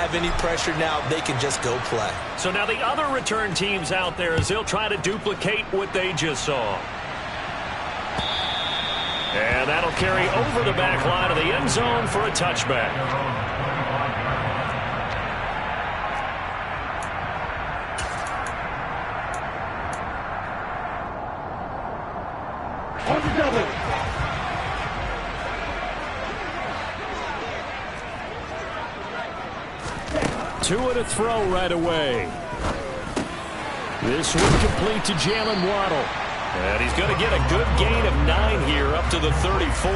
have any pressure now. They can just go play. So now the other return teams out there as they'll try to duplicate what they just saw. And that'll carry over the back line of the end zone for a touchback. On the double. Two and a throw right away. This one complete to Jalen Waddle. And he's going to get a good gain of 9 here up to the 34.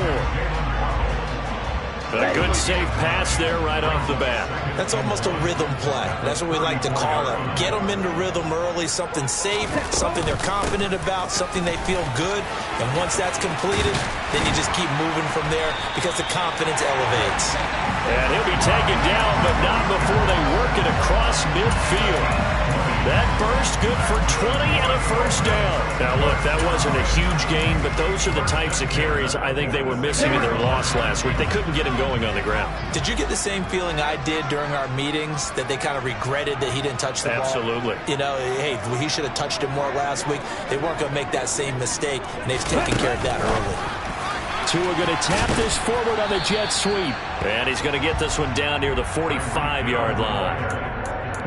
A good safe pass there right off the bat. That's almost a rhythm play. That's what we like to call it. Get them into rhythm early, something safe, something they're confident about, something they feel good. And once that's completed, then you just keep moving from there because the confidence elevates. And he'll be taken down, but not before they work it across midfield. That burst good for 20 and a first down. Now, look, that wasn't a huge gain, but those are the types of carries I think they were missing in their loss last week. They couldn't get him going on the ground. Did you get the same feeling I did during our meetings, that they kind of regretted that he didn't touch the ball? Absolutely. You know, hey, he should have touched it more last week. They weren't going to make that same mistake, and they've taken care of that early. Tua going to tap this forward on the jet sweep. And he's going to get this one down near the 45-yard line.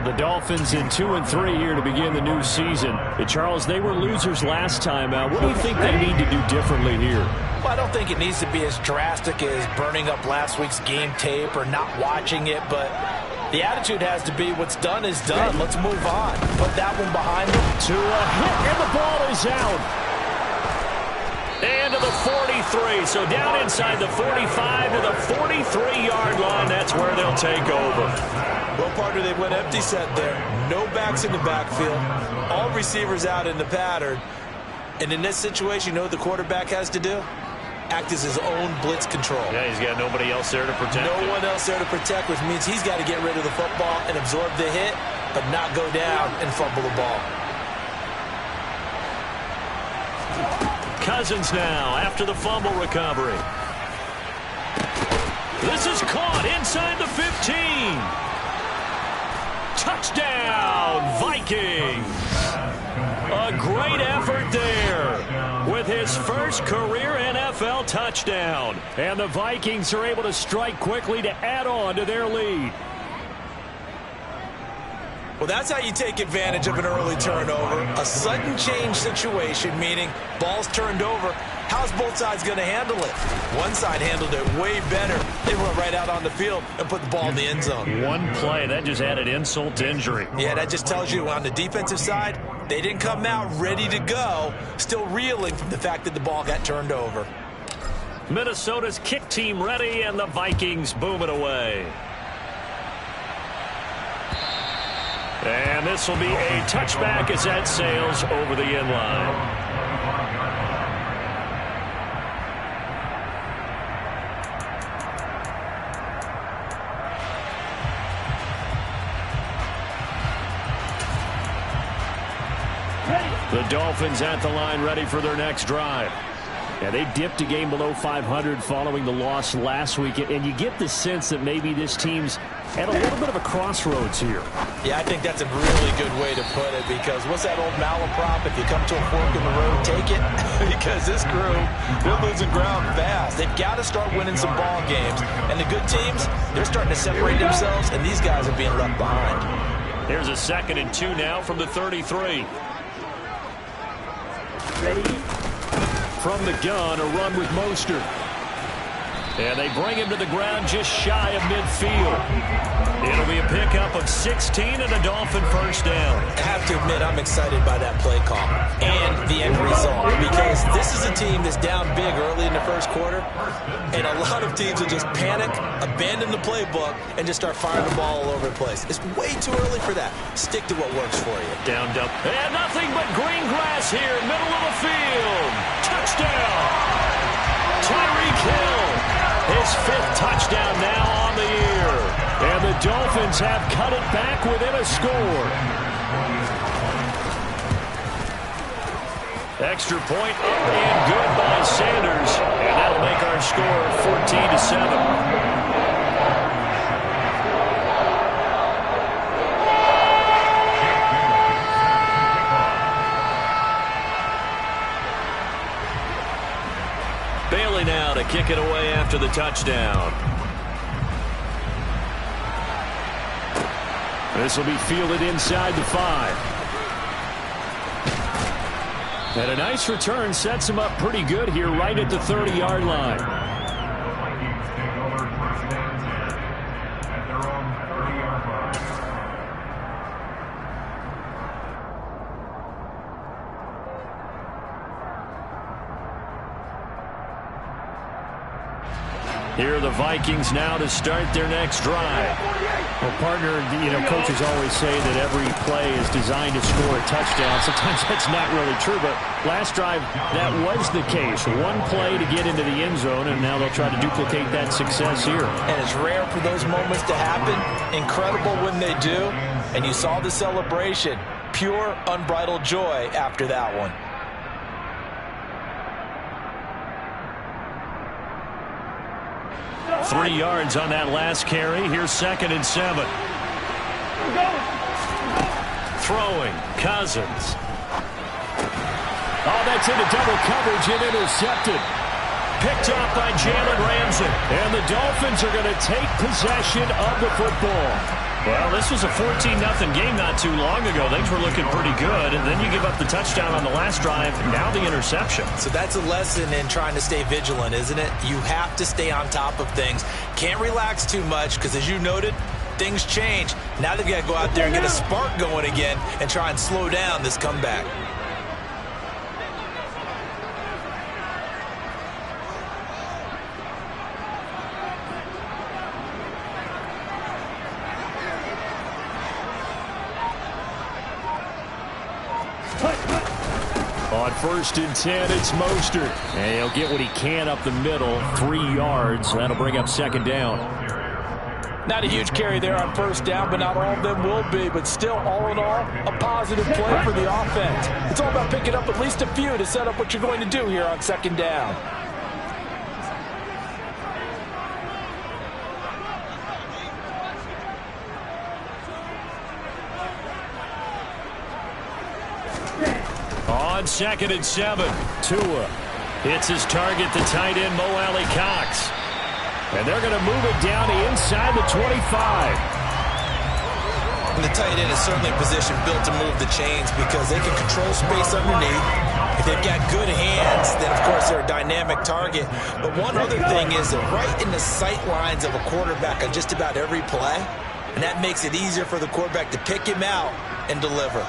The Dolphins in 2-3 here to begin the new season. And Charles, they were losers last time out. What do you think they need to do differently here? Well, I don't think it needs to be as drastic as burning up last week's game tape or not watching it, but the attitude has to be what's done is done. Let's move on. Put that one behind them. Tua hit, and the ball is out. And to the 43. So down inside the 45 to the 43-yard line. That's where they'll take over. Well, partner, they went empty set there. No backs in the backfield. All receivers out in the pattern. And in this situation, you know what the quarterback has to do? Act as his own blitz control. Yeah, he's got nobody else there to protect him. No one else there to protect, which means he's got to get rid of the football and absorb the hit, but not go down and fumble the ball. Cousins now after the fumble recovery. This is caught inside the 15. Touchdown, Vikings. A great effort there with his first career NFL touchdown. And the Vikings are able to strike quickly to add on to their lead. Well, that's how you take advantage of an early turnover. A sudden change situation, meaning ball's turned over. How's both sides going to handle it? One side handled it way better. They run right out on the field and put the ball in the end zone. One play, that just added insult to injury. Yeah, that just tells you on the defensive side, they didn't come out ready to go, still reeling from the fact that the ball got turned over. Minnesota's kick team ready, and the Vikings boom it away. And this will be a touchback as that sails over the end line. The Dolphins at the line ready for their next drive. Yeah, they dipped a game below 500 following the loss last week, and you get the sense that maybe this team's at a little bit of a crossroads here. Yeah, I think that's a really good way to put it, because what's that old malaprop? If you come to a fork in the road, take it. Because this crew, they're losing ground fast. They've got to start winning some ball games. And the good teams, they're starting to separate themselves, and these guys are being left behind. Here's a 2nd and 2 now from the 33. Ready? From the gun, a run with Mostert. And they bring him to the ground just shy of midfield. It'll be a pickup of 16 and a Dolphin first down. I have to admit, I'm excited by that play call and the end result, because this is a team that's down big early in the first quarter, and a lot of teams will just panic, abandon the playbook, and just start firing the ball all over the place. It's way too early for that. Stick to what works for you. Down, dump. And nothing but green grass here, middle of the field. Touchdown. Tyreek Hill. His 5th touchdown now on the year. And the Dolphins have cut it back within a score. Extra point up and good by Sanders. And that'll make our score 14-7. take it away after the touchdown. This will be fielded inside the 5. And a nice return sets him up pretty good here right at the 30-yard line. Here are the Vikings now to start their next drive. Well, partner, coaches always say that every play is designed to score a touchdown. Sometimes that's not really true, but last drive, that was the case. One play to get into the end zone, and now they'll try to duplicate that success here. And it's rare for those moments to happen. Incredible when they do. And you saw the celebration. Pure, unbridled joy after that one. Three yards on that last carry. Here's 2nd and 7. Throwing, Cousins. Oh, that's into double coverage and intercepted. Picked off by Jalen Ramsey. And the Dolphins are going to take possession of the football. Well, this was a 14-0 game not too long ago. Things were looking pretty good, and then you give up the touchdown on the last drive, now the interception. So that's a lesson in trying to stay vigilant, isn't it? You have to stay on top of things. Can't relax too much because, as you noted, things change. Now they've got to go out there and get a spark going again and try and slow down this comeback. On 1st and 10, it's Mostert. And he'll get what he can up the middle, 3 yards. That'll bring up 2nd down. Not a huge carry there on 1st down, but not all of them will be. But still, all in all, a positive play for the offense. It's all about picking up at least a few to set up what you're going to do here on 2nd down. On 2nd and 7, Tua hits his target, the tight end, Mo Alley Cox. And they're going to move it down to inside the 25. And the tight end is certainly a position built to move the chains because they can control space underneath. If they've got good hands, then, of course, they're a dynamic target. But one other thing is that right in the sight lines of a quarterback on just about every play, and that makes it easier for the quarterback to pick him out and deliver.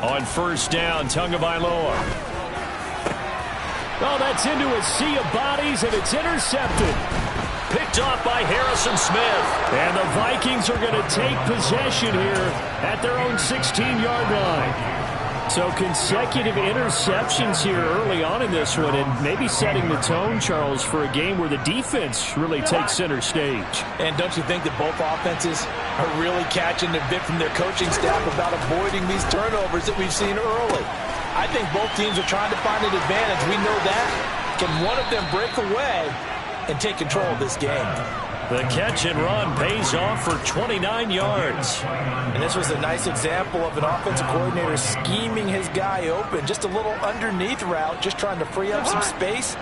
On 1st down, Tagovailoa. Oh, that's into a sea of bodies, and it's intercepted. Picked off by Harrison Smith. And the Vikings are going to take possession here at their own 16-yard line. So consecutive interceptions here early on in this one, and maybe setting the tone, Charles, for a game where the defense really takes center stage. And don't you think that both offenses are really catching the bit from their coaching staff about avoiding these turnovers that we've seen early? I think both teams are trying to find an advantage. We know that. Can one of them break away and take control of this game? The catch and run pays off for 29 yards. And this was a nice example of an offensive coordinator scheming his guy open. Just a little underneath route, just trying to free up some space,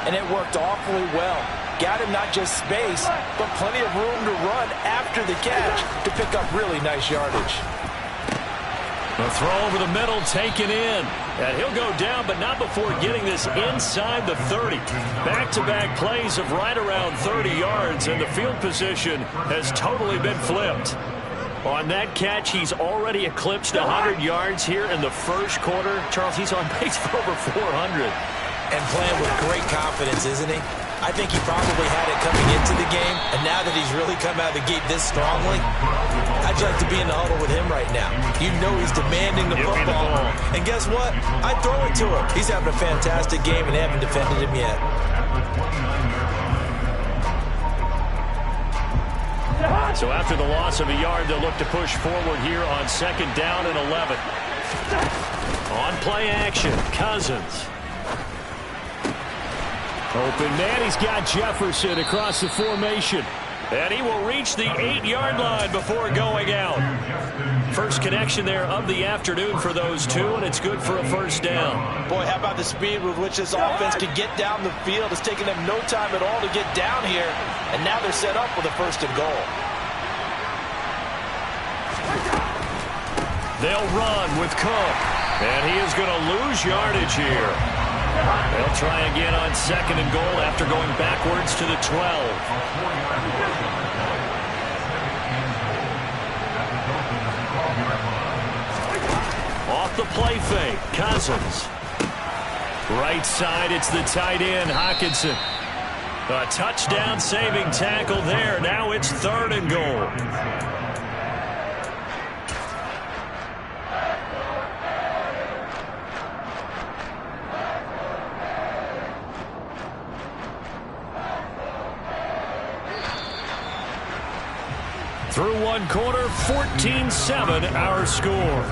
and it worked awfully well. Got him not just space, but plenty of room to run after the catch to pick up really nice yardage. The throw over the middle taken in. And he'll go down, but not before getting this inside the 30. Back-to-back plays of right around 30 yards, and the field position has totally been flipped. On that catch, he's already eclipsed 100 yards here in the first quarter. Charles, he's on pace for over 400. And playing with great confidence, isn't he? I think he probably had it coming into the game, and now that he's really come out of the gate this strongly, I'd like to be in the huddle with him right now. You know he's demanding the football. And guess what? I'd throw it to him. He's having a fantastic game, and they haven't defended him yet. So after the loss of a yard, they'll look to push forward here on 2nd down and 11. On play action, Cousins. Open man, he's got Jefferson across the formation. And he will reach the 8-yard line before going out. First connection there of the afternoon for those two, and it's good for a first down. Boy, how about the speed with which this offense can get down the field? It's taken them no time at all to get down here, and now they're set up with a first and goal. They'll run with Cook, and he is going to lose yardage here. They'll try again on second and goal after going backwards to the 12. Off the play fake, Cousins. Right side, it's the tight end, Hockenson. A touchdown-saving tackle there. Now it's third and goal. Through one quarter, 14-7 our score.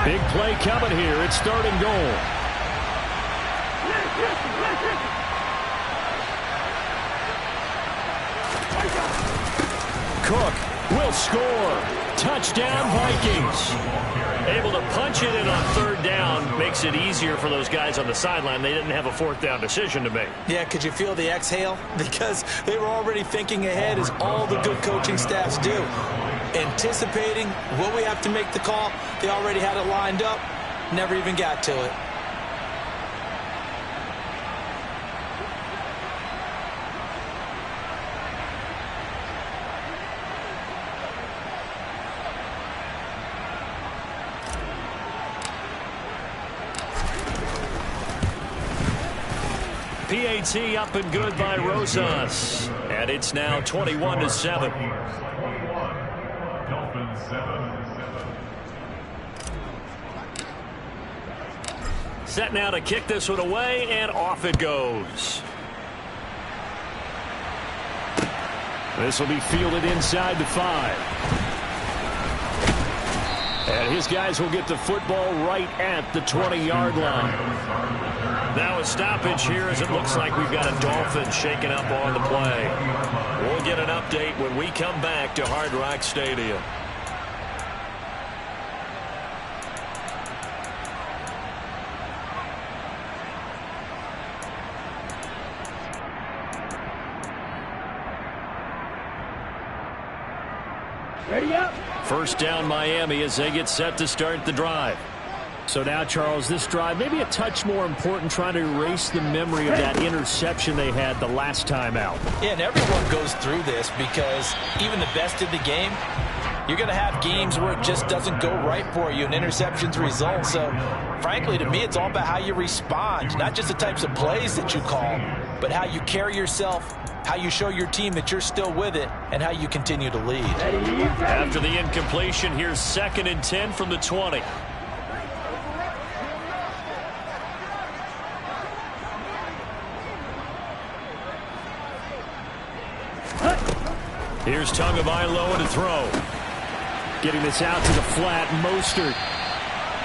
Big play coming here. It's third and goal. Cook will score. Touchdown, Vikings. Able to punch it in on third down. Makes it easier for those guys on the sideline. They didn't have a fourth down decision to make. Yeah, could you feel the exhale? Because they were already thinking ahead, as all the good coaching staffs do. Anticipating, will we have to make the call? They already had it lined up. Never even got to it. PAT up and good by Rosas. And it's now 21-7. Set now to kick this one away, and off it goes. This will be fielded inside the 5. And his guys will get the football right at the 20-yard line. Now a stoppage here, as it looks like we've got a Dolphin shaking up on the play. We'll get an update when we come back to Hard Rock Stadium. Ready up. First down, Miami, as they get set to start the drive. So now, Charles, this drive maybe a touch more important, trying to erase the memory of that interception they had the last time out. Yeah, and everyone goes through this, because even the best in the game, you're going to have games where it just doesn't go right for you, and interceptions result. So, frankly, to me, it's all about how you respond, not just the types of plays that you call, but how you carry yourself, how you show your team that you're still with it, and how you continue to lead. After the incompletion, here's 2nd and 10 from the 20. Here's Tagovailoa to throw. Getting this out to the flat, Mostert.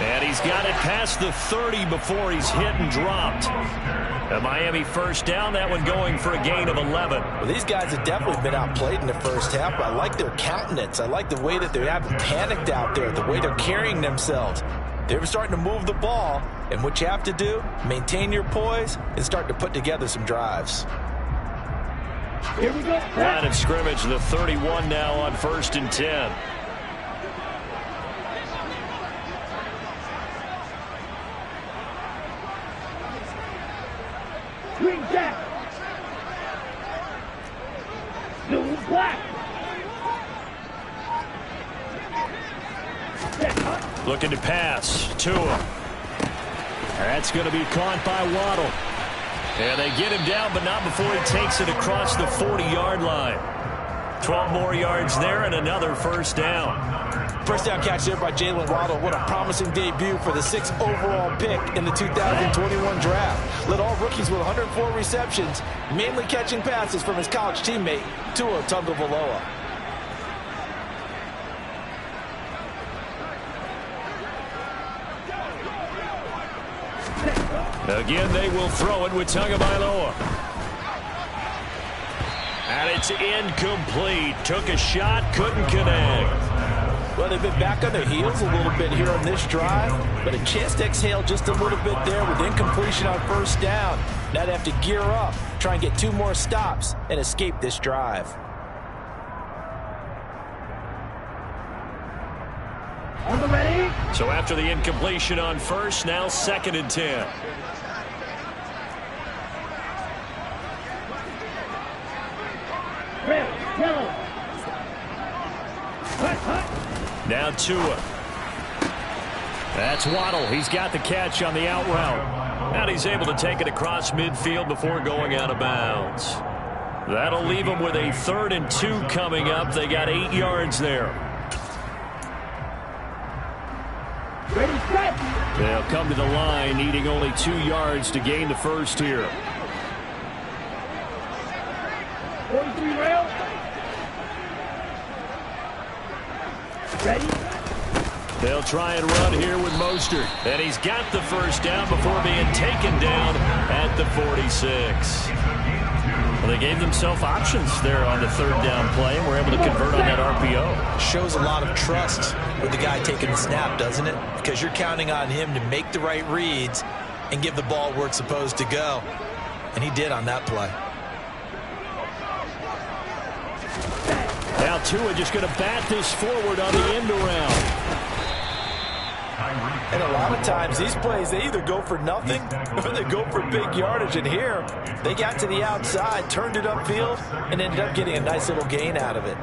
And he's got it past the 30 before he's hit and dropped. A Miami first down, that one going for a gain of 11. Well, these guys have definitely been outplayed in the first half, but I like their countenance. I like the way that they haven't panicked out there, the way they're carrying themselves. They're starting to move the ball, and what you have to do, maintain your poise and start to put together some drives. Here we go. Line of scrimmage, the 31 now on 1st and 10. Green jack. Blue black. Looking to pass. Tua. That's going to be caught by Waddle. And they get him down, but not before he takes it across the 40-yard line. 12 more yards there and another first down. First down catch there by Jalen Waddle. What a promising debut for the 6th overall pick in the 2021 draft. Led all rookies with 104 receptions, mainly catching passes from his college teammate, Tua Tagovailoa. Again, they will throw it with Tagovailoa. And it's incomplete. Took a shot, couldn't connect. Well, they've been back on their heels a little bit here on this drive, but a chance to exhale just a little bit there with incompletion on first down. Now they have to gear up, try and get 2 more stops, and escape this drive. So after the incompletion on first, now 2nd and 10. Now Tua. That's Waddle. He's got the catch on the out route. And he's able to take it across midfield before going out of bounds. That'll leave him with a 3rd and 2 coming up. They got 8 yards there. They'll come to the line, needing only 2 yards to gain the first here. 43 rail. Ready? They'll try and run here with Mostert. And he's got the first down before being taken down at the 46. Well, they gave themselves options there on the 3rd down play and were able to convert on that RPO. Shows a lot of trust with the guy taking the snap, doesn't it? Because you're counting on him to make the right reads and give the ball where it's supposed to go. And he did on that play. Now Tua just going to bat this forward on the end around. And a lot of times these plays, they either go for nothing or they go for big yardage. And here, they got to the outside, turned it upfield, and ended up getting a nice little gain out of it.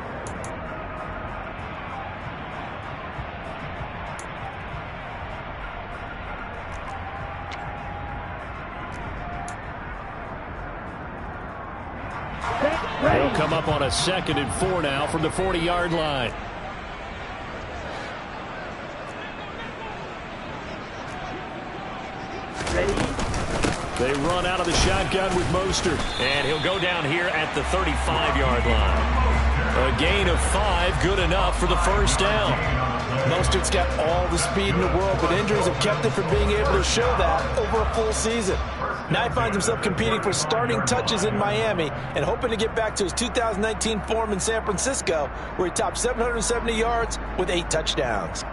They'll come up on a 2nd and 4 now from the 40-yard line. They run out of the shotgun with Mostert. And he'll go down here at the 35-yard line. A gain of 5, good enough for the first down. Mostert's got all the speed in the world, but injuries have kept him from being able to show that over a full season. Now he finds himself competing for starting touches in Miami and hoping to get back to his 2019 form in San Francisco, where he topped 770 yards with 8 touchdowns.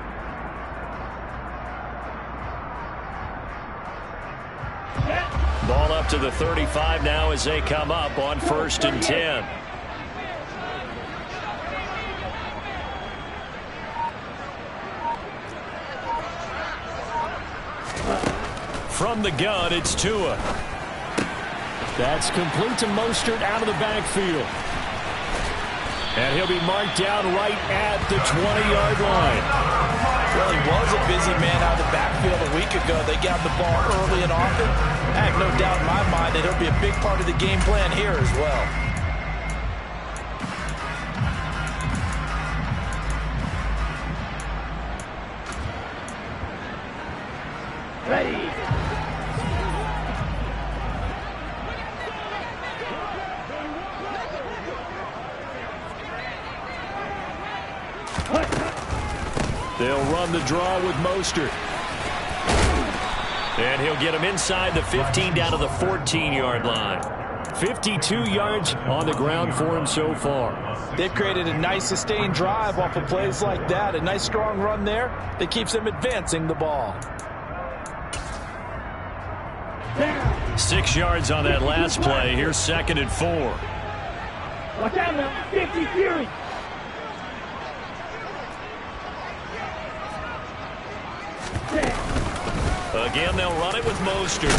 Ball up to the 35 now as they come up on 1st and 10. From the gun, it's Tua. That's complete to Mostert out of the backfield. And he'll be marked down right at the 20-yard line. Well, he was a busy man out of the backfield a week ago. They got the ball early and often. I have no doubt in my mind that he'll be a big part of the game plan here as well. Ready. They'll run the draw with Mostert. And he'll get him inside the 15 down to the 14-yard line. 52 yards on the ground for him so far. They've created a nice sustained drive off of plays like that. A nice strong run there that keeps them advancing the ball. 6 yards on that last play. Here's 2nd and 4. Watch out now. 50 Fury. Again, they'll run it with Mostert.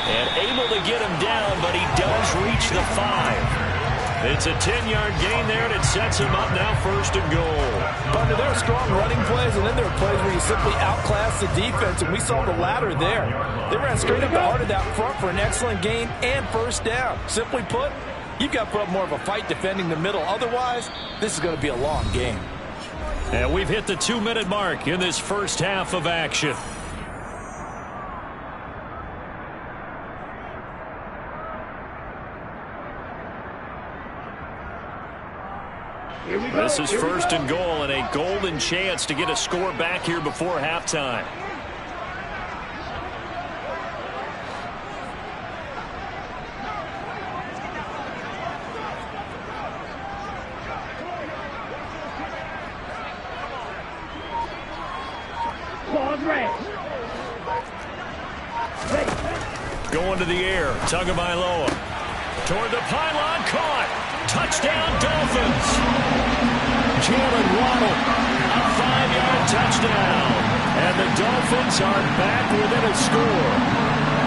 And able to get him down, but he does reach the 5. It's a 10-yard gain there, and it sets him up now 1st and goal. But there are strong running plays, and then there are plays where you simply outclass the defense, and we saw the latter there. They ran straight up the heart of that front for an excellent gain and 1st down. Simply put, you've got to put up more of a fight defending the middle. Otherwise, this is going to be a long game. And we've hit the 2-minute mark in this first half of action. This is 1st and goal and a golden chance to get a score back here before halftime. red. Ready. Going to the air. Tagovailoa. Toward the pylon. Caught. Touchdown, Dolphins. Jalen Waddle. A 5-yard touchdown. And the Dolphins are back within a score.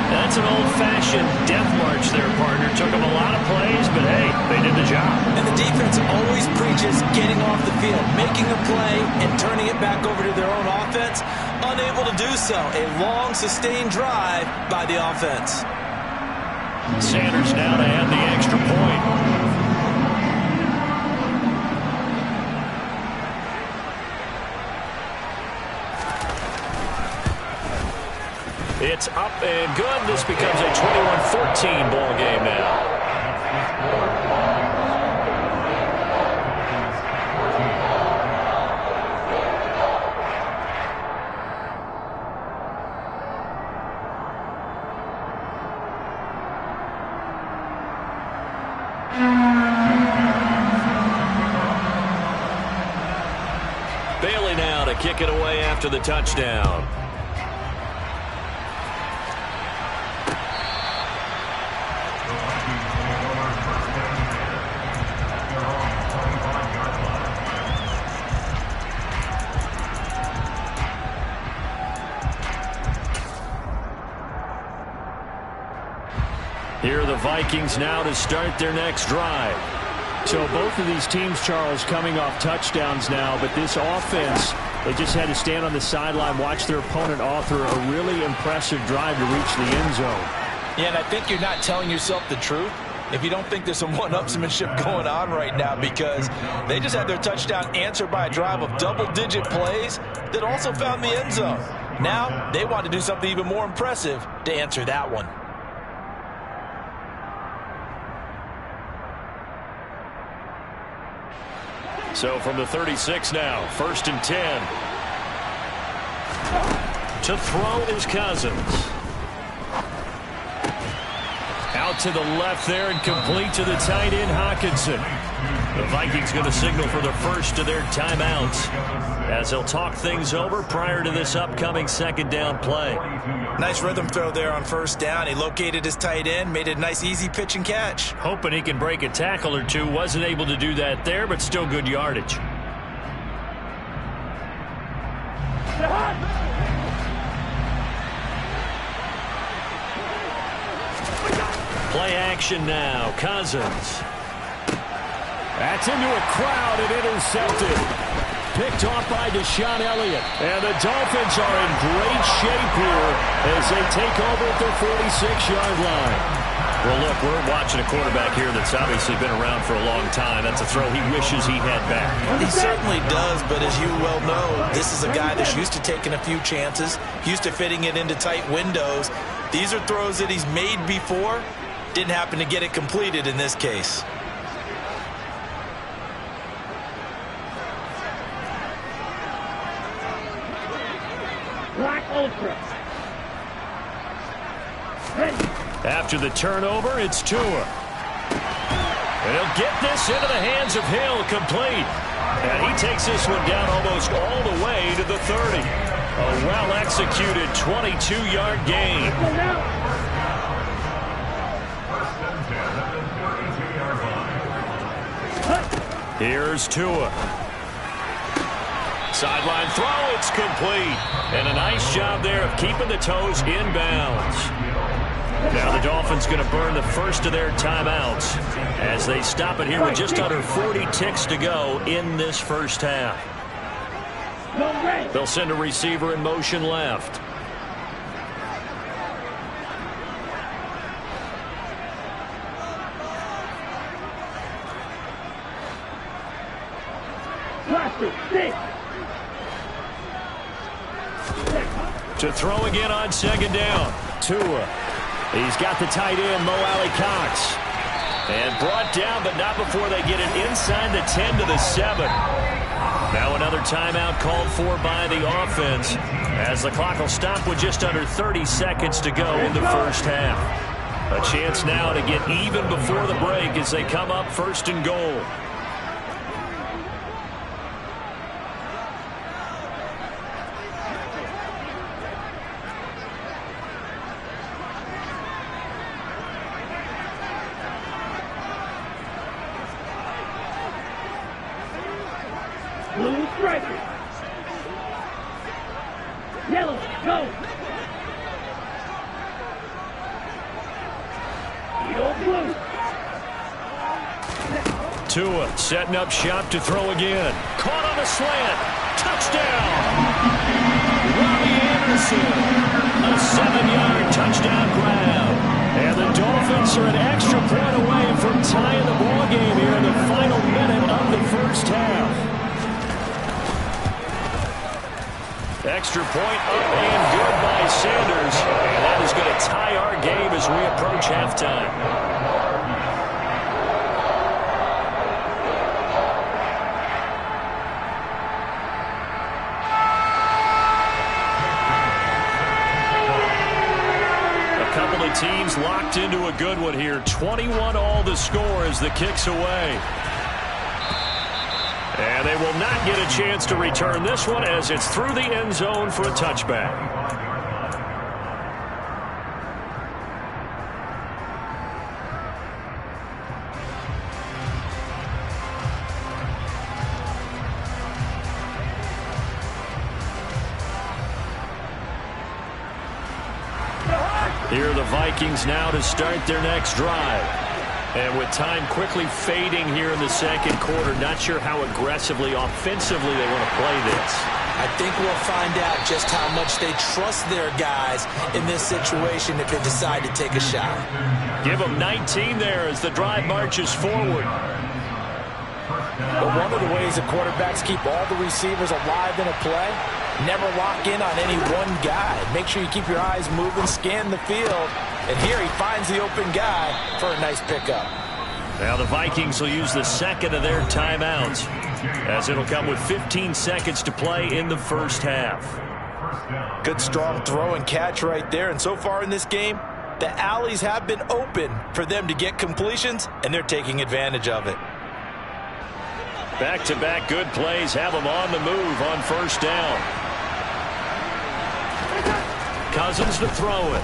That's an old-fashioned death march there, partner. Took them a lot of plays, but hey, they did the job. And the defense always preaches getting off the field, making a play, and turning it back over to their own offense. Unable to do so. A long, sustained drive by the offense. Sanders now to add the extra point. It's up and good. This becomes a 21-14 ball game now. Bailey now to kick it away after the touchdown. Here are the Vikings now to start their next drive. So both of these teams, Charles, coming off touchdowns now, but this offense, they just had to stand on the sideline, watch their opponent author a really impressive drive to reach the end zone. Yeah, and I think you're not telling yourself the truth if you don't think there's some one-upsmanship going on right now, because they just had their touchdown answered by a drive of double-digit plays that also found the end zone. Now they want to do something even more impressive to answer that one. So from the 36 now, 1st and 10. To throw is Cousins. Out to the left there and complete to the tight end, Hockenson. The Vikings going to signal for the first of their timeouts as they'll talk things over prior to this upcoming second down play. Nice rhythm throw there on 1st down. He located his tight end, made it a nice easy pitch and catch. Hoping he can break a tackle or two. Wasn't able to do that there, but still good yardage. Play action now. Cousins. That's into a crowd and intercepted. Picked off by Deshaun Elliott. And the Dolphins are in great shape here as they take over at their 46-yard line. Well, look, we're watching a quarterback here that's obviously been around for a long time. That's a throw he wishes he had back. He certainly does, but as you well know, this is a guy that's used to taking a few chances, used to fitting it into tight windows. These are throws that he's made before. Didn't happen to get it completed in this case. Black Ultra. Ready. After the turnover, it's Tua. And he'll get this into the hands of Hill, complete. And he takes this one down almost all the way to the 30. A well-executed 22-yard gain. Go now. Here's Tua. Sideline throw, it's complete. And a nice job there of keeping the toes in bounds. Now the Dolphins going to burn the first of their timeouts as they stop it here with just under 40 ticks to go in this first half. They'll send a receiver in motion left. To throw again on 2nd down. Tua. He's got the tight end, Mo Alley Cox. And brought down, but not before they get it inside the 10 to the 7. Now another timeout called for by the offense as the clock will stop with just under 30 seconds to go in the first half. A chance now to get even before the break as they come up 1st and goal. striker. Yellow, go. Yellow, blue. Tua setting up shop to throw again. Caught on a slant. Touchdown. Robbie Anderson. A 7-yard touchdown grab. And the Dolphins are an extra point away from tying the ball game here in the final minute of the first half. Extra point up and good by Sanders. And that is going to tie our game as we approach halftime. Teams locked into a good one here. 21 all the score as the kick's away. And they will not get a chance to return this one as it's through the end zone for a touchback. Here are the Vikings now to start their next drive. And with time quickly fading here in the second quarter, not sure how aggressively, offensively they want to play this. I think we'll find out just how much they trust their guys in this situation if they decide to take a shot. Give them 19 there as the drive marches forward. But one of the ways that quarterbacks keep all the receivers alive in a play, never lock in on any one guy. Make sure you keep your eyes moving, scan the field. And here he finds the open guy for a nice pickup. Now the Vikings will use the second of their timeouts, as it'll come with 15 seconds to play in the first half. Good strong throw and catch right there. And so far in this game, the alleys have been open for them to get completions, and they're taking advantage of it. Back-to-back good plays have them on the move on first down. Cousins to throw it.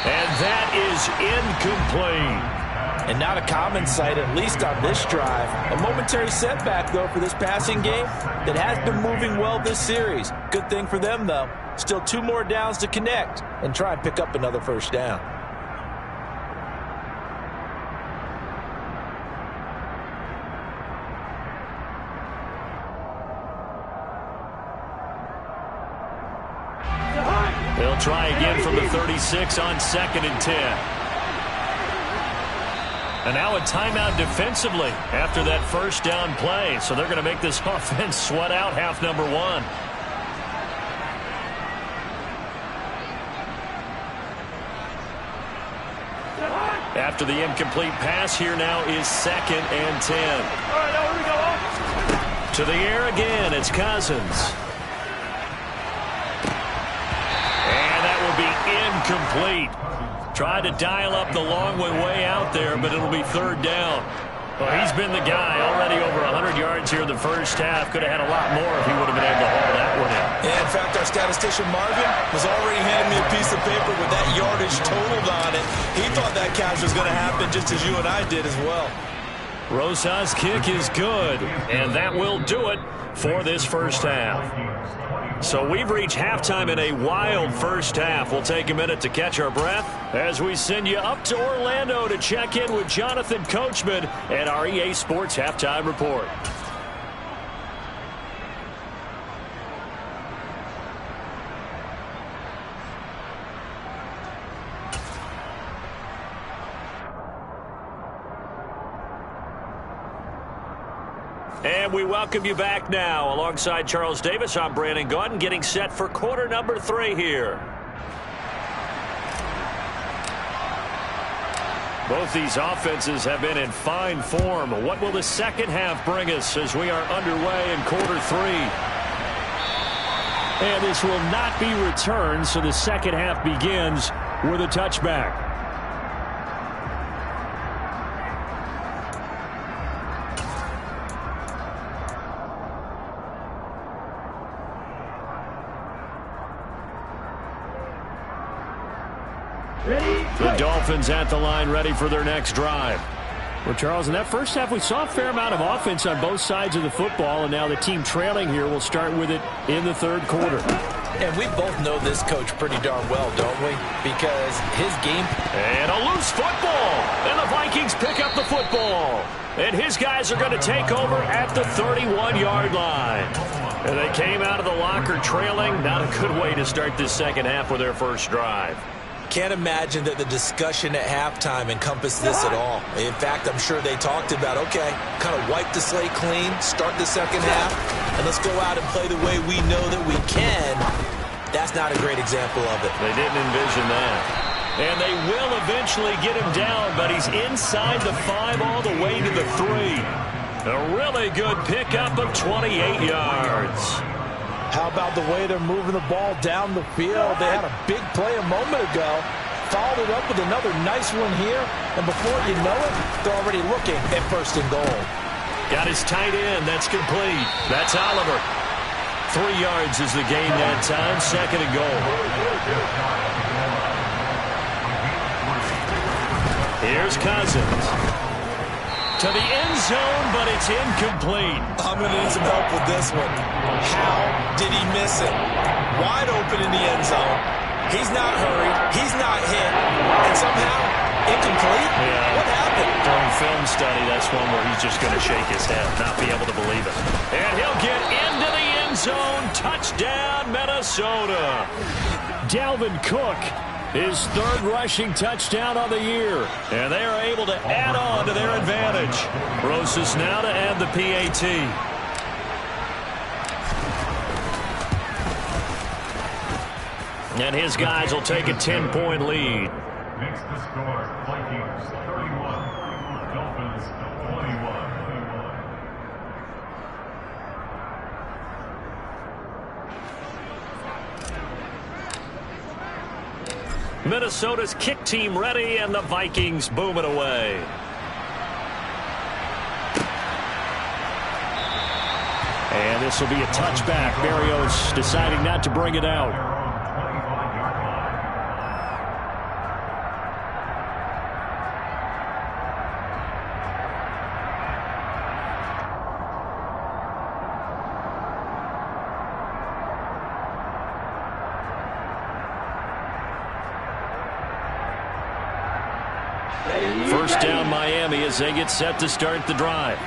And that is incomplete. And not a common sight, at least on this drive. A momentary setback, though, for this passing game that has been moving well this series. Good thing for them, though. Still 2 more downs to connect and try and pick up another first down. They'll try again from the 36 on 2nd and 10. And now a timeout defensively after that first down play. So they're going to make this offense sweat out half number 1. After the incomplete pass, here now is 2nd and 10. All right, now here we go. To the air again, it's Cousins. Incomplete. Tried to dial up the long way out there, but it'll be 3rd down. Well, he's been the guy already over 100 yards here in the first half. Could have had a lot more if he would have been able to haul that one in. Yeah, in fact, our statistician Marvin was already handing me a piece of paper with that yardage totaled on it. He thought that catch was going to happen just as you and I did as well. Rosas' kick is good, and that will do it for this first half. So we've reached halftime in a wild first half. We'll take a minute to catch our breath as we send you up to Orlando to check in with Jonathan Coachman at our EA Sports Halftime Report. And we welcome you back now. Alongside Charles Davis, I'm Brandon Gaudin, getting set for quarter number 3 here. Both these offenses have been in fine form. What will the second half bring us as we are underway in quarter 3? And this will not be returned, so the second half begins with a touchback. The Dolphins at the line ready for their next drive. Well, Charles, in that first half, we saw a fair amount of offense on both sides of the football, and now the team trailing here will start with it in the third quarter. And we both know this coach pretty darn well, don't we? Because his game... And a loose football. And the Vikings pick up the football. And his guys are going to take over at the 31-yard line. And they came out of the locker trailing. Not a good way to start this second half with their first drive. Can't imagine that the discussion at halftime encompassed this at all. In fact, I'm sure they talked about, okay, kind of wipe the slate clean, start the second half, and let's go out and play the way we know that we can. That's not a great example of it. They didn't envision that. And they will eventually get him down, but he's inside the 5 all the way to the 3. A really good pickup of 28 yards. How about the way they're moving the ball down the field? They had a big play a moment ago, followed it up with another nice one here, and before you know it, they're already looking at first and goal. Got his tight end. That's complete. That's Oliver. 3 yards is the gain that time. Second and goal. Here's Cousins. To the end zone, but it's incomplete. I'm going to need some help with this one. How did he miss it? Wide open in the end zone. He's not hurried. He's not hit. And somehow, incomplete? Yeah. What happened? During film study, that's one where he's just going to shake his head, not be able to believe it. And he'll get into the end zone. Touchdown, Minnesota. Dalvin Cook, his third rushing touchdown of the year. And they are able to add on to their advantage. Rosas now to add the PAT. And his guys will take a 10-point lead. Makes the score Vikings 31, Dolphins 21. Minnesota's kick team ready, and the Vikings boom it away. And this will be a touchback. Berrios deciding not to bring it out. First down Miami as they get set to start the drive.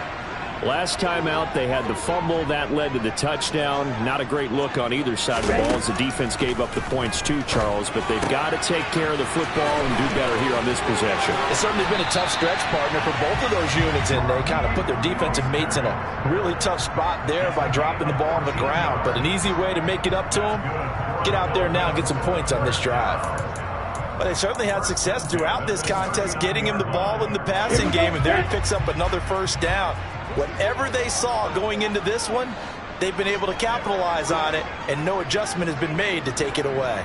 Last time out, they had the fumble. That led to the touchdown. Not a great look on either side of the ball as the defense gave up the points too, Charles. But they've got to take care of the football and do better here on this possession. It's certainly been a tough stretch, partner, for both of those units, and they kind of put their defensive mates in a really tough spot there by dropping the ball on the ground. But an easy way to make it up to them, get out there now and get some points on this drive. Well, they certainly had success throughout this contest getting him the ball in the passing game, and there he picks up another first down. Whatever they saw going into this one, they've been able to capitalize on it, and no adjustment has been made to take it away.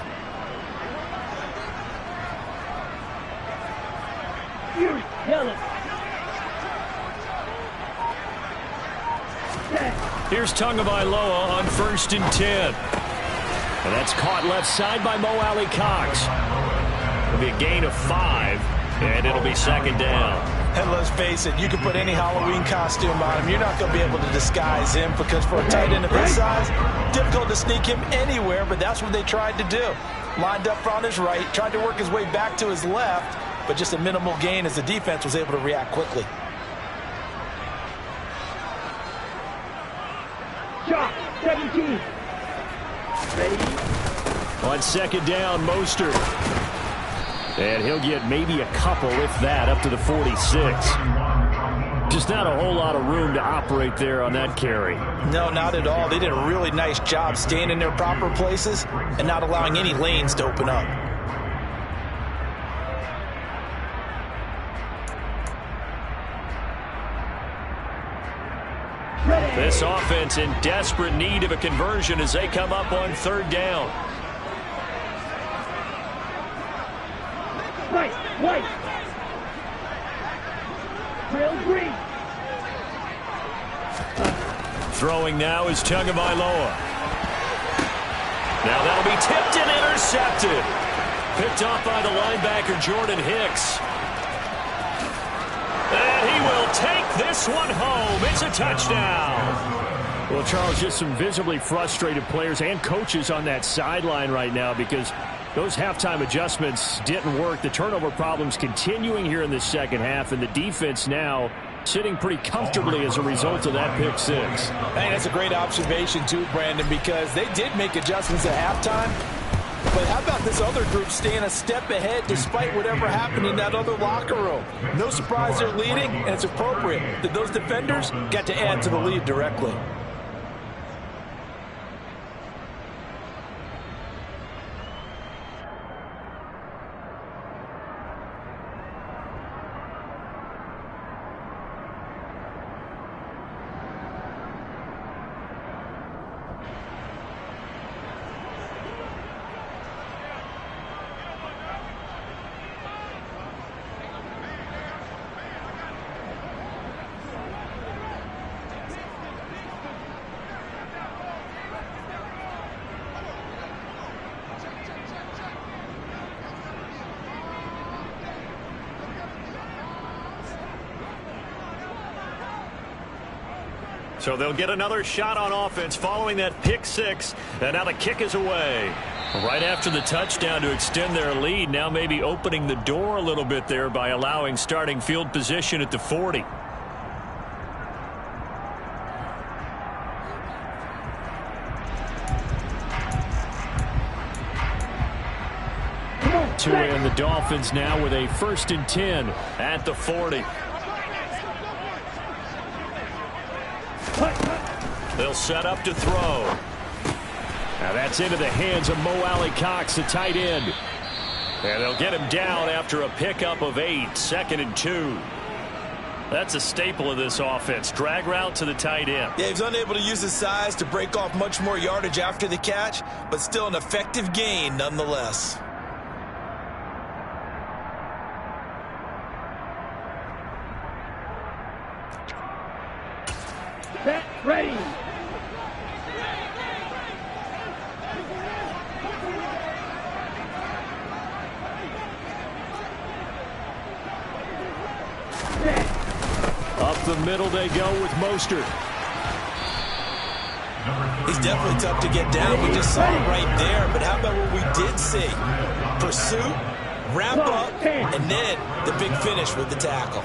Here's Tagovailoa on 1st and 10. And that's caught left side by Mo Alley Cox. It'll be a gain of 5, and it'll be second down. And let's face it, you can put any Halloween costume on him. You're not going to be able to disguise him because for a tight end of his size, difficult to sneak him anywhere, but that's what they tried to do. Lined up on his right, tried to work his way back to his left, but just a minimal gain as the defense was able to react quickly. Shot, 17. Ready? On second down, Mostert. And he'll get maybe a couple, if that, up to the 46. Just not a whole lot of room to operate there on that carry. No, not at all. They did a really nice job staying in their proper places and not allowing any lanes to open up. This offense in desperate need of a conversion as they come up on third down. White. Trail green. Throwing now is Tagovailoa. Now that'll be tipped and intercepted. Picked off by the linebacker Jordan Hicks. And he will take this one home. It's a touchdown. Well, Charles, just some visibly frustrated players and coaches on that sideline right now because those halftime adjustments didn't work. The turnover problems continuing here in the second half, and the defense now sitting pretty comfortably as a result of that pick six. Hey, that's a great observation too, Brandon, because they did make adjustments at halftime. But how about this other group staying a step ahead despite whatever happened in that other locker room? No surprise they're leading, and it's appropriate that those defenders got to add to the lead directly. So they'll get another shot on offense following that pick six. And now the kick is away. Right after the touchdown to extend their lead, now maybe opening the door a little bit there by allowing starting field position at the 40. To end the Dolphins now with a 1st and 10 at the 40. They'll set up to throw. Now that's into the hands of Mo Alley-Cox, the tight end. And they'll get him down after a pickup of 8, 2nd and 2. That's a staple of this offense. Drag route to the tight end. Yeah, he's unable to use his size to break off much more yardage after the catch, but still an effective gain nonetheless. Set, ready. Up the middle they go with Mostert. He's definitely tough to get down. We just saw it right there. But how about what we did see? Pursuit, wrap up, and then the big finish with the tackle.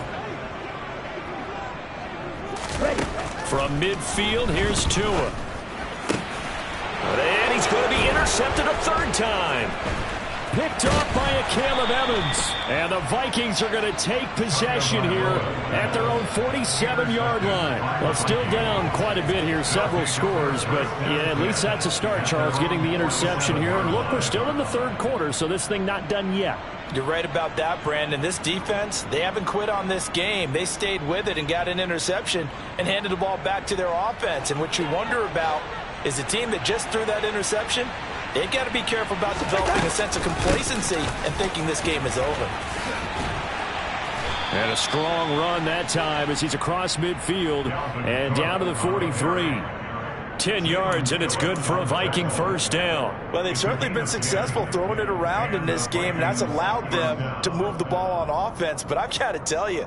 From midfield, here's Tua. And he's going to be intercepted a 3rd time. Picked off by a Caleb Evans. And the Vikings are going to take possession here at their own 47-yard line. Well, still down quite a bit here, several scores. But, yeah, at least that's a start, Charles, getting the interception here. And look, we're still in the 3rd quarter, so this thing not done yet. You're right about that, Brandon. This defense, they haven't quit on this game. They stayed with it and got an interception and handed the ball back to their offense. And what you wonder about is a team that just threw that interception, they've got to be careful about developing a sense of complacency and thinking this game is over. And a strong run that time as he's across midfield and down to the 43. 10 yards, and it's good for a Viking 1st down. Well, they've certainly been successful throwing it around in this game, and that's allowed them to move the ball on offense. But I've got to tell you,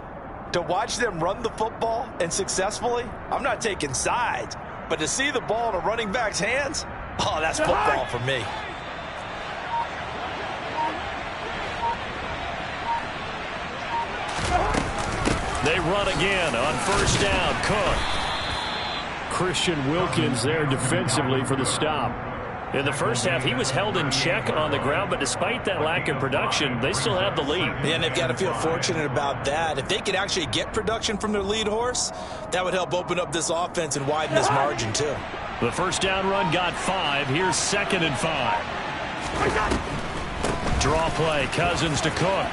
to watch them run the football and successfully, I'm not taking sides, but to see the ball in a running back's hands, oh, that's football for me. They run again on 1st down. Cook. Christian Wilkins there defensively for the stop. In the first half, he was held in check on the ground, but despite that lack of production, they still have the lead. And they've got to feel fortunate about that. If they could actually get production from their lead horse, that would help open up this offense and widen this margin too. The 1st down run got 5. Here's 2nd and 5. Draw play, Cousins to Cook.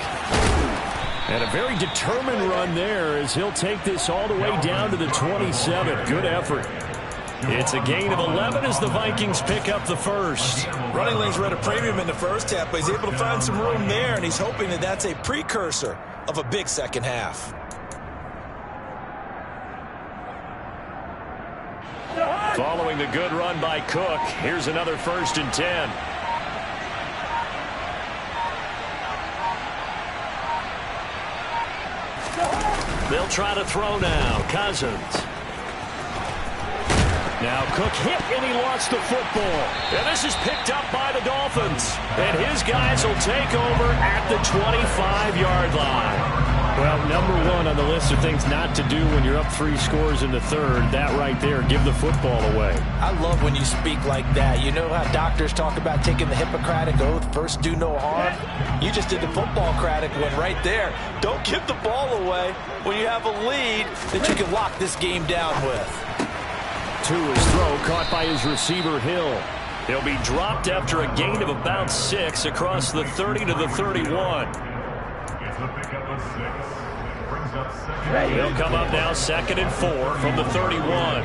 And a very determined run there as he'll take this all the way down to the 27. Good effort. It's a gain of 11 as the Vikings pick up the 1st. Running lanes were at a premium in the first half, but he's able to find some room there, and he's hoping that that's a precursor of a big second half. Following the good run by Cook, here's another 1st and 10. They'll try to throw now. Cousins. Now Cook hit, and he lost the football. And this is picked up by the Dolphins. And his guys will take over at the 25-yard line. Well, number one on the list of things not to do when you're up 3 scores in the third, that right there, give the football away. I love when you speak like that. You know how doctors talk about taking the Hippocratic Oath, first do no harm? You just did the football-cratic one right there. Don't give the ball away when you have a lead that you can lock this game down with. To his throw, caught by his receiver, Hill. He'll be dropped after a gain of about 6 across the 30 to the 31. He'll come up now 2nd and 4 from the 31.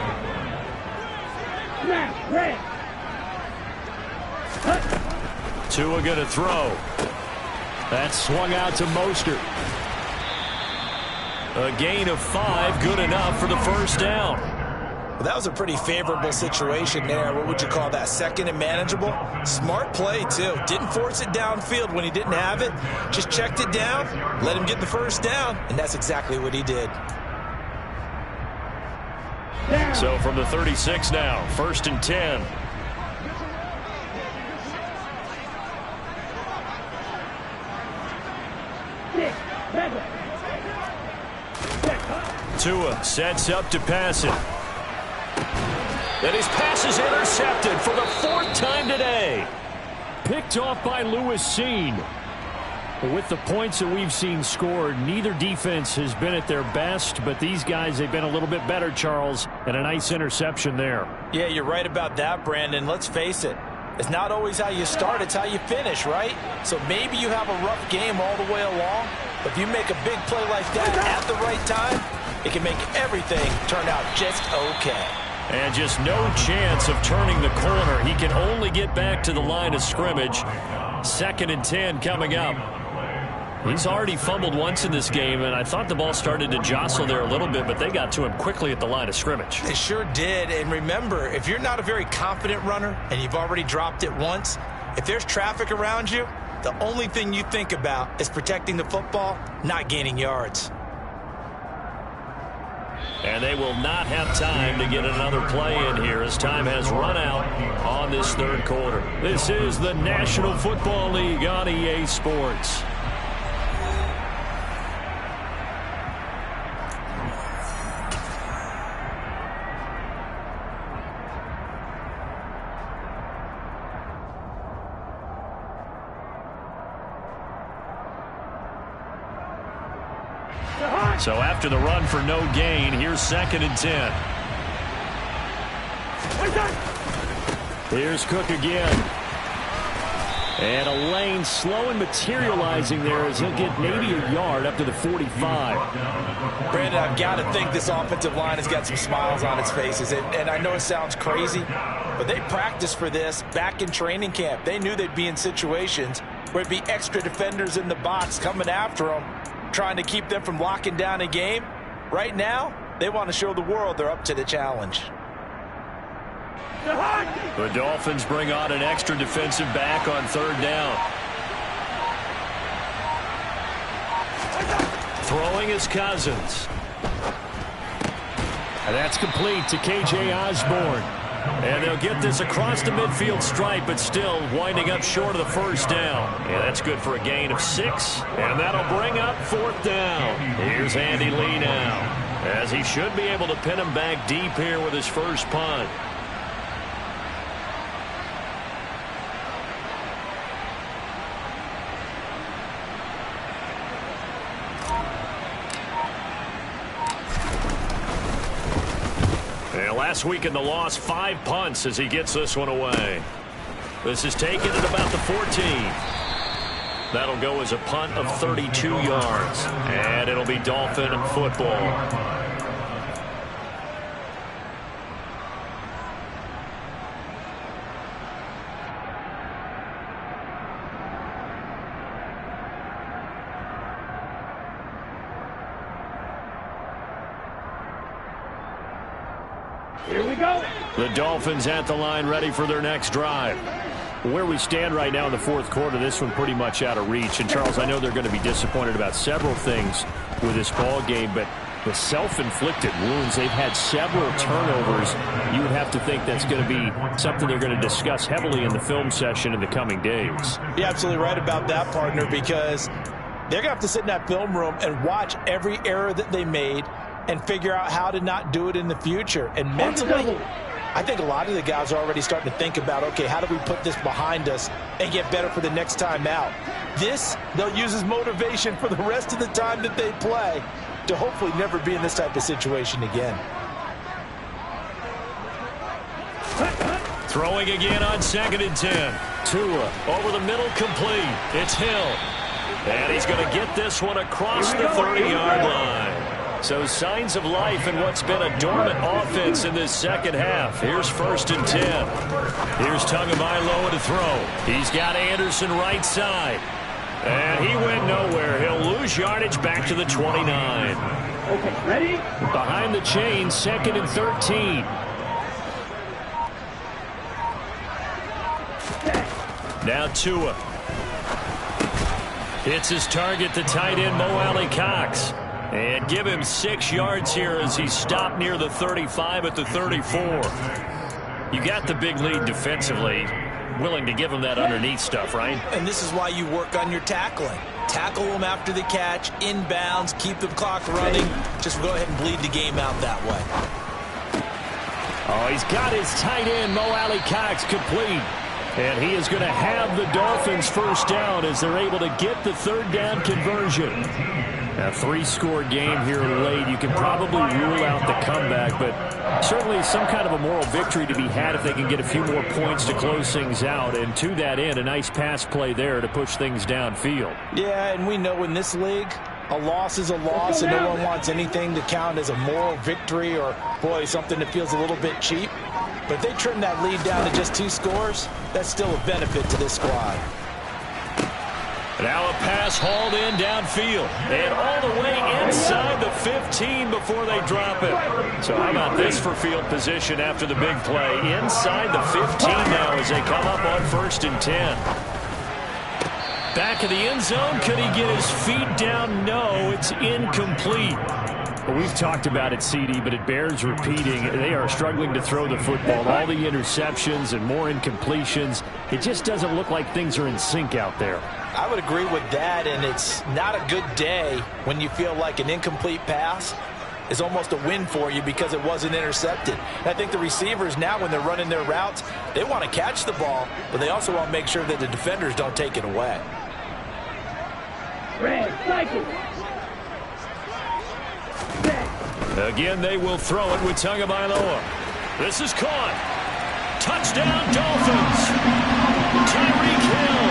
Tua going to throw. That swung out to Mostert. A gain of 5, good enough for the first down. Well, that was a pretty favorable situation there. What would you call that? 2nd and manageable? Smart play, too. Didn't force it downfield when he didn't have it. Just checked it down, let him get the first down, and that's exactly what he did. So from the 36 now, 1st and 10. Tua sets up to pass it. And his pass is intercepted for the 4th time today. Picked off by Lewis Seen. With the points that we've seen scored, neither defense has been at their best, but these guys, they've been a little bit better, Charles, and a nice interception there. Yeah, you're right about that, Brandon. Let's face it. It's not always how you start, it's how you finish, right? So maybe you have a rough game all the way along, but if you make a big play like that at the right time, it can make everything turn out just okay. And just no chance of turning the corner. He can only get back to the line of scrimmage. 2nd and 10 coming up. He's already fumbled once in this game, and I thought the ball started to jostle there a little bit, but they got to him quickly at the line of scrimmage. They sure did. And remember, if you're not a very confident runner and you've already dropped it once, if there's traffic around you, the only thing you think about is protecting the football, not gaining yards. And they will not have time to get another play in here as time has run out on this 3rd quarter. This is the National Football League on EA Sports. So after the run for no gain, here's 2nd and 10. Here's Cook again. And a lane slow and materializing there as he'll get maybe a yard up to the 45. Brandon, I've got to think this offensive line has got some smiles on its faces. And I know it sounds crazy, but they practiced for this back in training camp. They knew they'd be in situations where it'd be extra defenders in the box coming after them, trying to keep them from locking down a game. Right now, they want to show the world they're up to the challenge. The Dolphins bring on an extra defensive back on 3rd down. Throwing is Cousins. And that's complete to K.J. Osborne. And they'll get this across the midfield stripe, but still winding up short of the 1st down. And that's good for a gain of 6. And that'll bring up 4th down. Here's Andy Lee now, as he should be able to pin him back deep here with his first punt. Last week in the loss, 5 punts as he gets this one away. This is taken at about the 14. That'll go as a punt of 32 yards. And it'll be Dolphin football. Here we go. The Dolphins at the line, ready for their next drive. Where we stand right now in the 4th quarter, this one pretty much out of reach. And, Charles, I know they're going to be disappointed about several things with this ball game, but The self-inflicted wounds, they've had several turnovers. You would have to think that's going to be something they're going to discuss heavily in the film session in the coming days. You're absolutely right about that, partner, because they're going to have to sit in that film room and watch every error that they made and figure out how to not do it in the future. And mentally, I think a lot of the guys are already starting to think about, okay, how do we put this behind us and get better for the next time out? This, they'll use as motivation for the rest of the time that they play to hopefully never be in this type of situation again. Throwing again on 2nd and 10. Tua over the middle, complete. It's Hill. And he's going to get this one across the 30-yard line. So signs of life in what's been a dormant offense in this second half. Here's 1st and 10. Here's Tagovailoa to throw. He's got Anderson right side. And he went nowhere. He'll lose yardage back to the 29. Okay, ready? Behind the chain, 2nd and 13. Now Tua. Hits his target, the tight end, Mo Alley-Cox. And give him 6 yards here as he's stopped near the 35 at the 34. You got the big lead defensively. Willing to give him that underneath stuff, right? And this is why you work on your tackling. Tackle them after the catch, inbounds, keep the clock running. Just go ahead and bleed the game out that way. Oh, he's got his tight end, Mo Alley-Cox, complete. And he is going to have the Dolphins first down as they're able to get the 3rd down conversion. A 3-score game here late. You can probably rule out the comeback, but certainly some kind of a moral victory to be had if they can get a few more points to close things out. And to that end, a nice pass play there to push things downfield. Yeah, and we know in this league, a loss is a loss, and no one wants anything to count as a moral victory or, boy, something that feels a little bit cheap. But if they trim that lead down to just 2 scores, that's still a benefit to this squad. Now a pass hauled in downfield and all the way inside the 15 before they drop it. So how about this for field position after the big play? Inside the 15 now as they come up on 1st and 10. Back of the end zone. Could he get his feet down? No, it's incomplete. Well, we've talked about it, CD, but it bears repeating. They are struggling to throw the football. All the interceptions and more incompletions. It just doesn't look like things are in sync out there. I would agree with that, and it's not a good day when you feel like an incomplete pass is almost a win for you because it wasn't intercepted. And I think the receivers now, when they're running their routes, they want to catch the ball, but they also want to make sure that the defenders don't take it away. Red, cycle. Again, they will throw it with Tagovailoa. This is caught. Touchdown, Dolphins. Tyreek Hill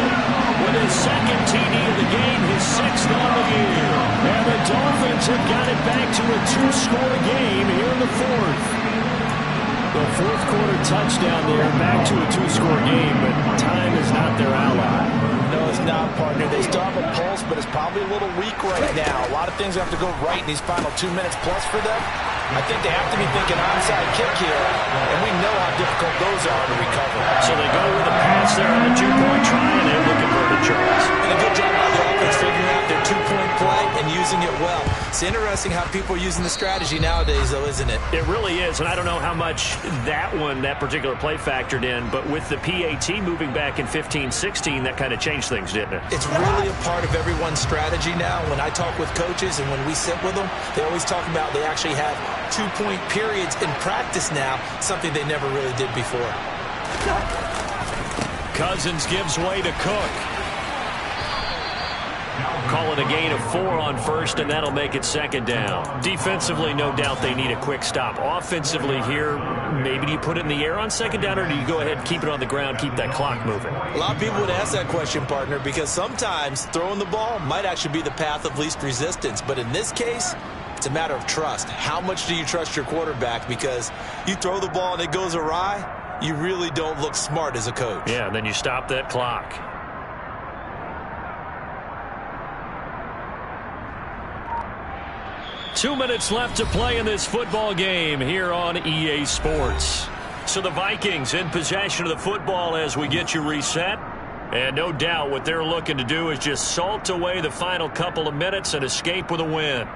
with his 2nd TD of the game, his 6th on the year. And the Dolphins have got it back to a 2-score game here in the 4th. The 4th quarter touchdown there, back to a 2-score game, but time is not their ally. No, it's not, partner. They still have a pulse, but it's probably a little weak right now. A lot of things have to go right in these final 2 minutes plus for them. I think they have to be thinking onside kick here, and we know how difficult those are to recover. So they go with a pass there on the 2-point try, and they look for the Charles. And a good job by the offense figuring out their 2-point play and using it well. It's interesting how people are using the strategy nowadays, though, isn't it? It really is, and I don't know how much that particular play factored in, but with the PAT moving back in 15-16, that kind of changed things, didn't it? It's really a part of everyone's strategy now. When I talk with coaches and when we sit with them, they always talk about they actually have 2-point periods in practice now, something they never really did before. Cousins gives way to Cook. Call it a gain of 4 on 1st, and that'll make it 2nd down. Defensively, no doubt they need a quick stop. Offensively here, maybe do you put it in the air on 2nd down, or do you go ahead and keep it on the ground, keep that clock moving? A lot of people would ask that question, partner, because sometimes throwing the ball might actually be the path of least resistance. But in this case, it's a matter of trust. How much do you trust your quarterback? Because you throw the ball and it goes awry, you really don't look smart as a coach. Yeah, and then you stop that clock. Two minutes left to play in this football game here on EA Sports. So the Vikings in possession of the football as we get you reset. And no doubt what they're looking to do is just salt away the final couple of minutes and escape with a win.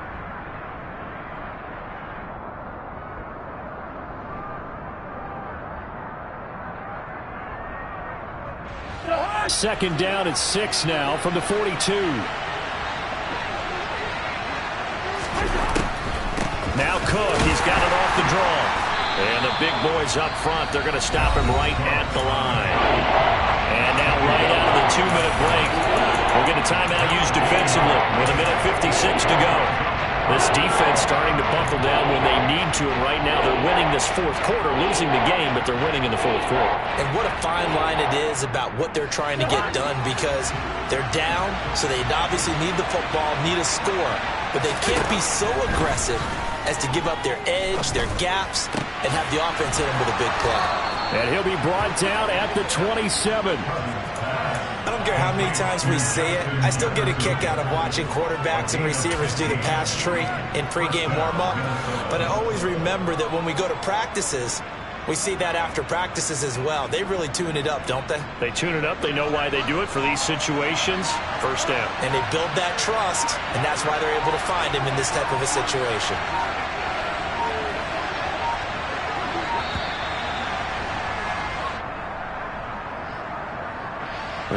Second down and 6 now from the 42. Now Cook, he's got it off the draw. And the big boys up front, they're going to stop him right at the line. And now right out of the 2-minute break, we'll get a timeout used defensively with 1:56 to go. This defense starting to buckle down when they need to, and right now they're winning this fourth quarter, losing the game, but they're winning in the fourth quarter. And what a fine line it is about what they're trying to get done, because they're down, so they obviously need the football, need a score, but they can't be so aggressive as to give up their edge, their gaps, and have the offense hit them with a big play. And he'll be brought down at the 27. I don't care how many times we say it, I still get a kick out of watching quarterbacks and receivers do the pass tree in pregame warm-up. But I always remember that when we go to practices, we see that after practices as well. They really tune it up, don't they? They tune it up. They know why they do it for these situations. First down. And they build that trust, and that's why they're able to find him in this type of a situation.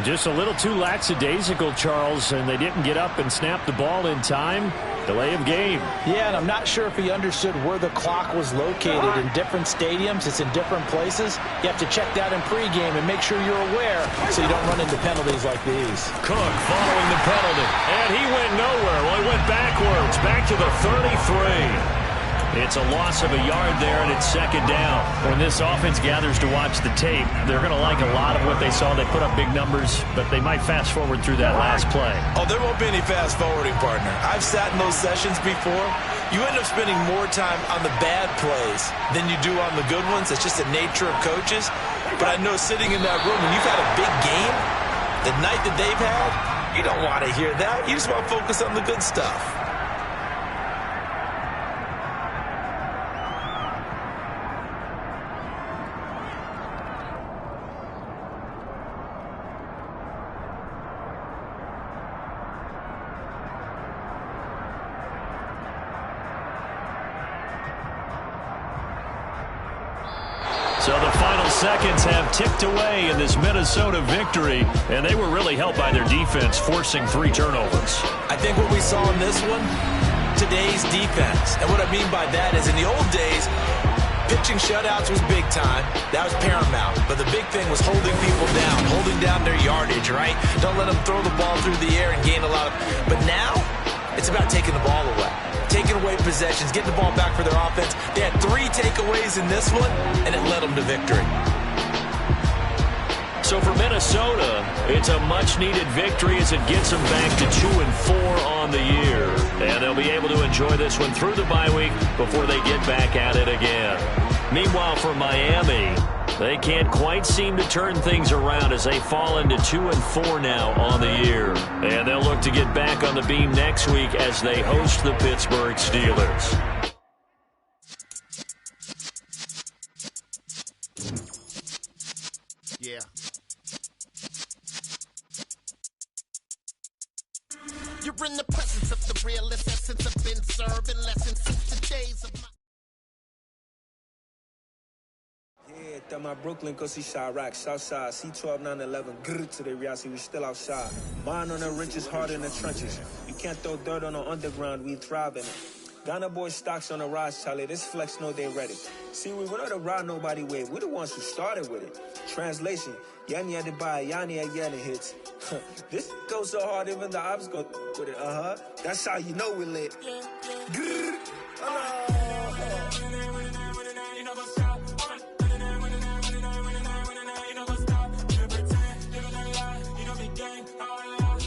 Just a little too lackadaisical, Charles, and they didn't get up and snap the ball in time. Delay of game. Yeah, and I'm not sure if he understood where the clock was located. In different stadiums, it's in different places. You have to check that in pregame and make sure you're aware so you don't run into penalties like these. Cook following the penalty, and he went nowhere. Well, he went backwards, back to the 33. It's a loss of a yard there, and it's second down. When this offense gathers to watch the tape, they're going to like a lot of what they saw. They put up big numbers, but they might fast forward through that last play. Oh, there won't be any fast forwarding, partner. I've sat in those sessions before. You end up spending more time on the bad plays than you do on the good ones. It's just the nature of coaches. But I know sitting in that room, when you've had a big game, the night that they've had, you don't want to hear that. You just want to focus on the good stuff. So the final seconds have ticked away in this Minnesota victory, and they were really helped by their defense, forcing 3 turnovers. I think what we saw in this one, today's defense. And what I mean by that is in the old days, pitching shutouts was big time. That was paramount. But the big thing was holding people down, holding down their yardage, right? Don't let them throw the ball through the air and gain a lot of... But now, it's about taking the ball away. Taking away possessions, getting the ball back for their offense. They had 3 takeaways in this one, and it led them to victory. So for Minnesota, it's a much-needed victory as it gets them back to 2-4 on the year. And they'll be able to enjoy this one through the bye week before they get back at it again. Meanwhile, for Miami, they can't quite seem to turn things around as they fall into 2-4 now on the year. And they'll look to get back on the beam next week as they host the Pittsburgh Steelers. Yeah. You're in the presence of the realest essence. I've been serving lessons since the days of my... Yeah, that my Brooklyn, cause he shot rock, Southside, C12, 911, grrr to the reality, we still outside. Mine on the wrenches, hard in the trenches. You can't throw dirt on the underground, we thrive in it. Ghana boys stocks on the rise, Charlie, this flex know they ready. See, we went on the ride nobody way, we the ones who started with it. Translation, Yanni had to buy, Yanni had Yanni hits. This goes so hard, even the ops go with it, That's how you know we lit. Grrr,